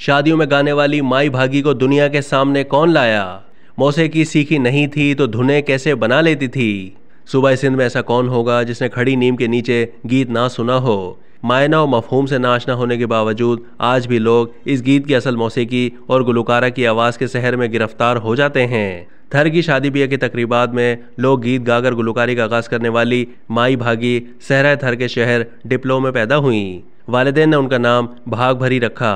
शादियों में गाने वाली माई भागी को दुनिया के सामने कौन लाया? मौसीकी सीखी नहीं थी तो धुनें कैसे बना लेती थी? सूबा सिंध में ऐसा कौन होगा जिसने खड़ी नीम के नीचे गीत ना सुना हो? मायना और मफहूम से ना आशना होने के बावजूद आज भी लोग इस गीत की असल मौसीकी और गुलकारा की आवाज़ के सहर में गिरफ्तार हो जाते हैं। थर की शादी ब्याह की तकरीबात में लोग गीत गाकर गुलकारी का आगाज़ करने वाली माई भागी सहरा थर के शहर डिप्लो में पैदा हुई। वालिदैन ने उनका नाम भाग भरी रखा।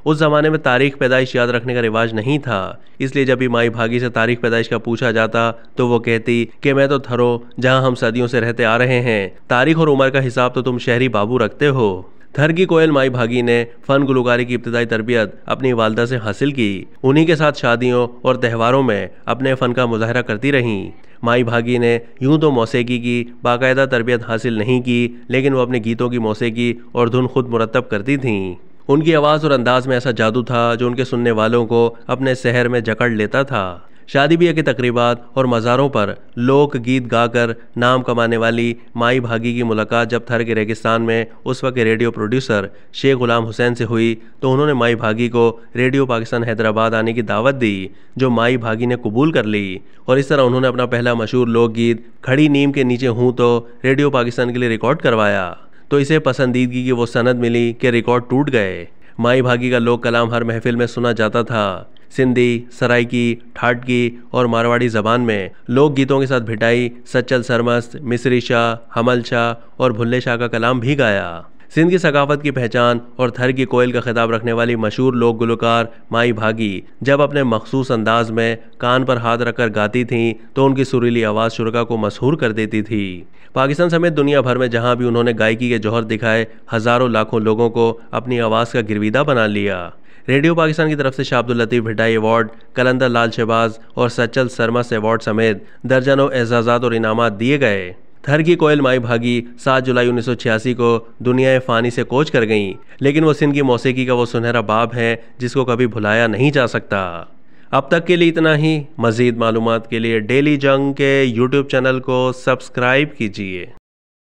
उस ज़माने में तारीख पैदाइश याद रखने का रिवाज नहीं था, इसलिए जब भी माई भागी से तारीख पैदाइश का पूछा जाता तो वो कहती कि मैं तो थरो जहां हम सदियों से रहते आ रहे हैं, तारीख और उम्र का हिसाब तो तुम शहरी बाबू रखते हो। थर की कोयल माई भागी ने फ़न गुलकारी की इब्तदाई तरबियत अपनी वालदा से हासिल की। उन्हीं के साथ शादियों और त्योहारों में अपने फ़न का मुजाहरा करती रहीं। माई भागी ने यूं तो मौसीकी की बाकायदा तरबियत हासिल नहीं की, लेकिन वो अपने गीतों की मौसीकी और धुन खुद मुरतब करती थीं। उनकी आवाज़ और अंदाज में ऐसा जादू था जो उनके सुनने वालों को अपने शहर में जकड़ लेता था। शादी ब्याह की तकरीबात और मज़ारों पर लोक गीत गाकर नाम कमाने वाली माई भागी की मुलाकात जब थर के रेगिस्तान में उस वक्त रेडियो प्रोड्यूसर शेख गुलाम हुसैन से हुई तो उन्होंने माई भागी को रेडियो पाकिस्तान हैदराबाद आने की दावत दी, जो माई भागी ने कबूल कर ली। और इस तरह उन्होंने अपना पहला मशहूर लोकगीत खड़ी नीम के नीचे हूँ तो रेडियो पाकिस्तान के लिए रिकॉर्ड करवाया। तो इसे पसंदीदगी की वो सनद मिली कि रिकॉर्ड टूट गए। माई भागी का लोक कलाम हर महफिल में सुना जाता था। सिंधी, सराइकी, ठाटकी और मारवाड़ी ज़बान में लोक गीतों के साथ भिटाई, सच्चल सरमस्त, मिस्री शाह, हमल शाह और भुल्ले शाह का कलाम भी गाया। सिंध की सकाफत की पहचान और थर की कोयल का खिताब रखने वाली मशहूर लोक गुलकार माई भागी जब अपने मखसूस अंदाज में कान पर हाथ रखकर गाती थीं तो उनकी सुरीली आवाज़ शुरका को मशहूर कर देती थी। पाकिस्तान समेत दुनिया भर में जहां भी उन्होंने गायकी के जौहर दिखाए, हज़ारों लाखों लोगों को अपनी आवाज़ का गिरविदा बना लिया। रेडियो पाकिस्तान की तरफ से शाह अब्दुल लतीफ़ भिटाई अवार्ड, कलंदर लाल शहबाज और सच्चल सरमस्त अवार्ड समेत दर्जनों एजाज़ात और इनामात दिए गए। थर की कोयल माई भागी 7 जुलाई 1986 को दुनिया फ़ानी से कोच कर गईं, लेकिन वो सिंध की मौसीकी का वो सुनहरा बाब है जिसको कभी भुलाया नहीं जा सकता। अब तक के लिए इतना ही। मज़ीद मालूमात के लिए डेली जंग के यूट्यूब चैनल को सब्सक्राइब कीजिए।